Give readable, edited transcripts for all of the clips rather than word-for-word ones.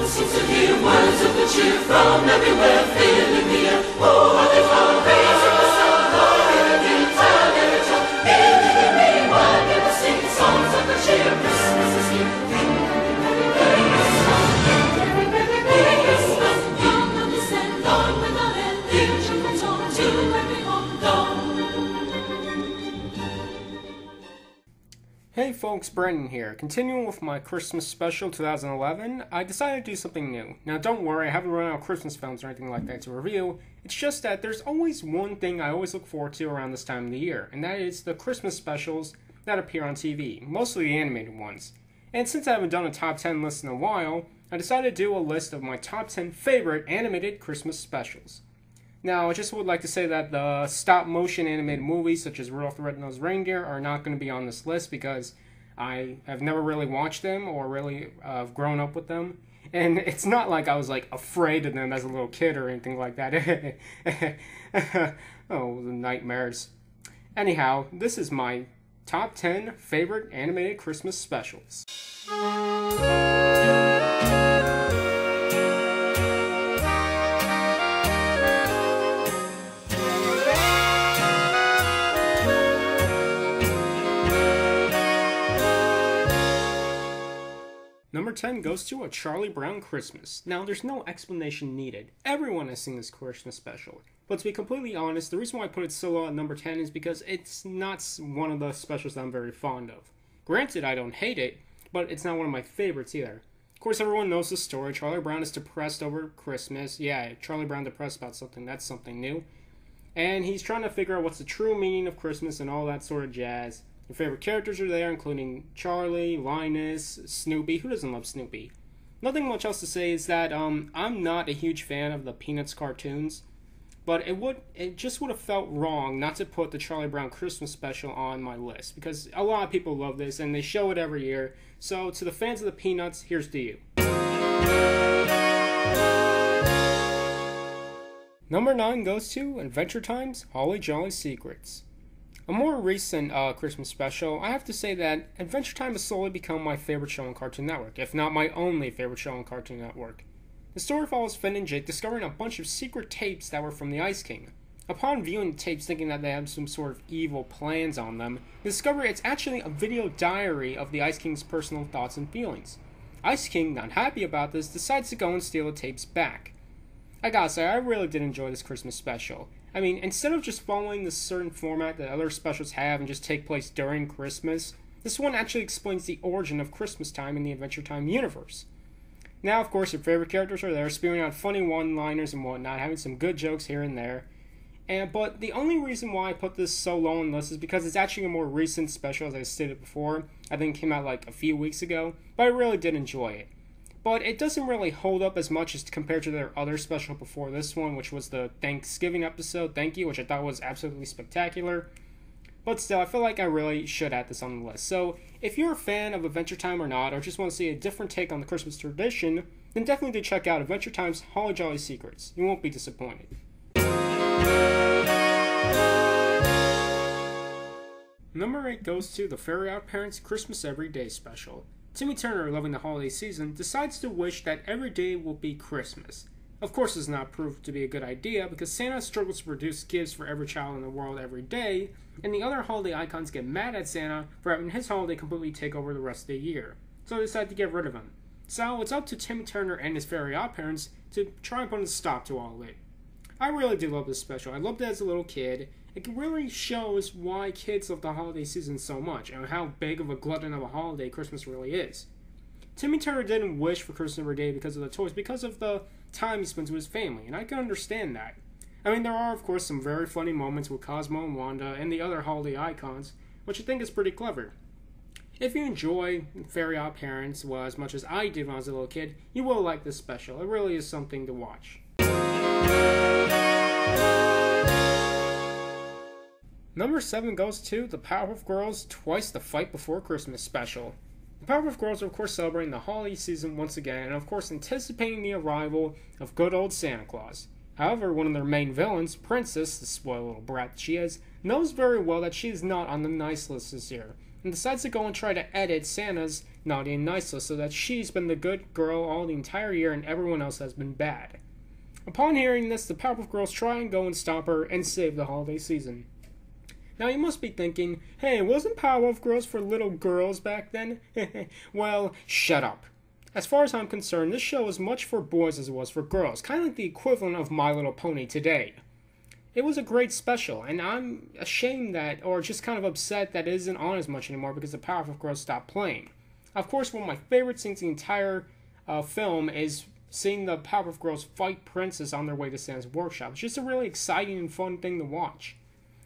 Seem to hear words of good cheer from everywhere, filling the air. Oh, how they flow, raising the sound, glory again, tell every tongue. Hear me, while people sing songs of good cheer. Christmas is here. Merry Christmas, Merry Christmas. Young on the sand, Lord without end. Future comes on to every home dawn. Hey folks, Brendan here. Continuing with my Christmas special 2011, I decided to do something new. Now don't worry, I haven't run out of Christmas films or anything like that to review. It's just that there's always one thing I always look forward to around this time of the year, and that is the Christmas specials that appear on TV, mostly the animated ones. And since I haven't done a top 10 list in a while, I decided to do a list of my top 10 favorite animated Christmas specials. Now, I just would like to say that the stop-motion animated movies, such as Rudolph the Red-Nosed Reindeer, are not going to be on this list because I have never really watched them or really grown up with them. And it's not like I was, afraid of them as a little kid or anything like that. Oh, the nightmares. Anyhow, this is my top 10 favorite animated Christmas specials. Number 10 goes to A Charlie Brown Christmas. Now, there's no explanation needed. Everyone has seen this Christmas special. But to be completely honest, the reason why I put it so low at number 10 is because it's not one of the specials that I'm very fond of. Granted, I don't hate it, but it's not one of my favorites either. Of course, everyone knows the story. Charlie Brown is depressed over Christmas. Yeah, Charlie Brown depressed about something, that's something new. And he's trying to figure out what's the true meaning of Christmas and all that sort of jazz. Your favorite characters are there, including Charlie, Linus, Snoopy. Who doesn't love Snoopy? Nothing much else to say is that I'm not a huge fan of the Peanuts cartoons, but it just would have felt wrong not to put the Charlie Brown Christmas special on my list, because a lot of people love this and they show it every year. So to the fans of the Peanuts, here's to you. Number 9 goes to Adventure Time's Holly Jolly Secrets. A more recent Christmas special, I have to say that Adventure Time has slowly become my favorite show on Cartoon Network, if not my only favorite show on Cartoon Network. The story follows Finn and Jake discovering a bunch of secret tapes that were from the Ice King. Upon viewing the tapes thinking that they had some sort of evil plans on them, they discover it's actually a video diary of the Ice King's personal thoughts and feelings. Ice King, not happy about this, decides to go and steal the tapes back. I gotta say, I really did enjoy this Christmas special. I mean, instead of just following the certain format that other specials have and just take place during Christmas, this one actually explains the origin of Christmas time in the Adventure Time universe. Now, of course, your favorite characters are there, spewing out funny one-liners and whatnot, having some good jokes here and there. But the only reason why I put this so low on the list is because it's actually a more recent special, as I stated before. I think it came out like a few weeks ago, but I really did enjoy it. But it doesn't really hold up as much as compared to their other special before this one, which was the Thanksgiving episode, Thank You, which I thought was absolutely spectacular. But still, I feel like I really should add this on the list. So, if you're a fan of Adventure Time or not, or just want to see a different take on the Christmas tradition, then definitely do check out Adventure Time's Holly Jolly Secrets. You won't be disappointed. Number 8 goes to The Fairy Godparents Christmas Every Day special. Timmy Turner, loving the holiday season, decides to wish that every day will be Christmas. Of course, this is not proved to be a good idea because Santa struggles to produce gifts for every child in the world every day, and the other holiday icons get mad at Santa for having his holiday completely take over the rest of the year. So they decide to get rid of him. So it's up to Timmy Turner and his fairy godparents to try and put a stop to all of it. I really do love this special. I loved it as a little kid. It really shows why kids love the holiday season so much, and how big of a glutton of a holiday Christmas really is. Timmy Turner didn't wish for Christmas every day because of the toys, because of the time he spends with his family, and I can understand that. I mean, there are, of course, some very funny moments with Cosmo and Wanda and the other holiday icons, which I think is pretty clever. If you enjoy Fairy Godparents as much as I did when I was a little kid, you will like this special. It really is something to watch. Number 7 goes to the Powerpuff Girls Twice the Fight Before Christmas special. The Powerpuff Girls are of course celebrating the holiday season once again, and of course anticipating the arrival of good old Santa Claus. However, one of their main villains, Princess, the spoiled little brat that she is, knows very well that she is not on the nice list this year. and decides to go and try to edit Santa's naughty and nice list so that she's been the good girl all the entire year and everyone else has been bad. Upon hearing this, the Powerpuff Girls try and go and stop her and save the holiday season. Now you must be thinking, hey, wasn't Powerpuff Girls for little girls back then? Well, shut up. As far as I'm concerned, this show is much for boys as it was for girls, kind of like the equivalent of My Little Pony today. It was a great special, and I'm ashamed that, or just kind of upset that it isn't on as much anymore because the Powerpuff Girls stopped playing. Of course, one of my favorite scenes in the entire film is seeing the Powerpuff Girls fight Princess on their way to Santa's workshop. It's just a really exciting and fun thing to watch.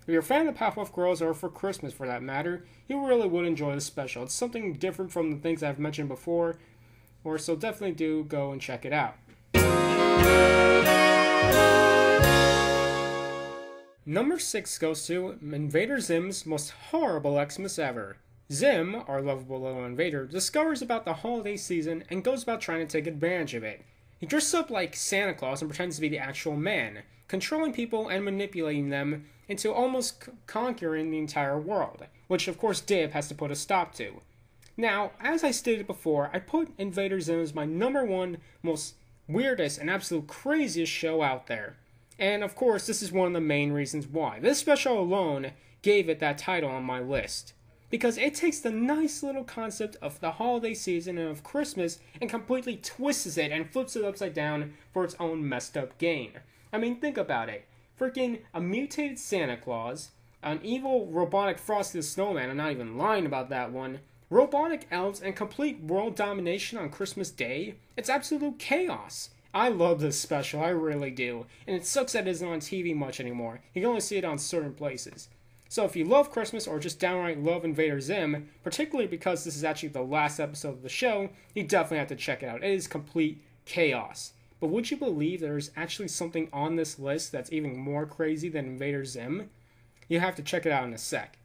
If you're a fan of the Powerpuff Girls, or for Christmas for that matter, you really would enjoy the special. It's something different from the things I've mentioned before, so definitely do go and check it out. Number 6 goes to Invader Zim's most horrible Xmas ever. Zim, our lovable little invader, discovers about the holiday season and goes about trying to take advantage of it. He dresses up like Santa Claus and pretends to be the actual man, controlling people and manipulating them into almost conquering the entire world, which of course Dib has to put a stop to. Now, as I stated before, I put Invader Zim as my number 1 most weirdest and absolute craziest show out there. And of course, this is one of the main reasons why. This special alone gave it that title on my list. Because it takes the nice little concept of the holiday season and of Christmas and completely twists it and flips it upside down for its own messed up gain. I mean, think about it. Freaking a mutated Santa Claus, an evil robotic Frosty the Snowman, I'm not even lying about that one, robotic elves, and complete world domination on Christmas Day. It's absolute chaos. I love this special, I really do. And it sucks that it isn't on TV much anymore. You can only see it on certain places. So if you love Christmas or just downright love Invader Zim, particularly because this is actually the last episode of the show, you definitely have to check it out. It is complete chaos. But would you believe there's actually something on this list that's even more crazy than Invader Zim? You have to check it out in a sec.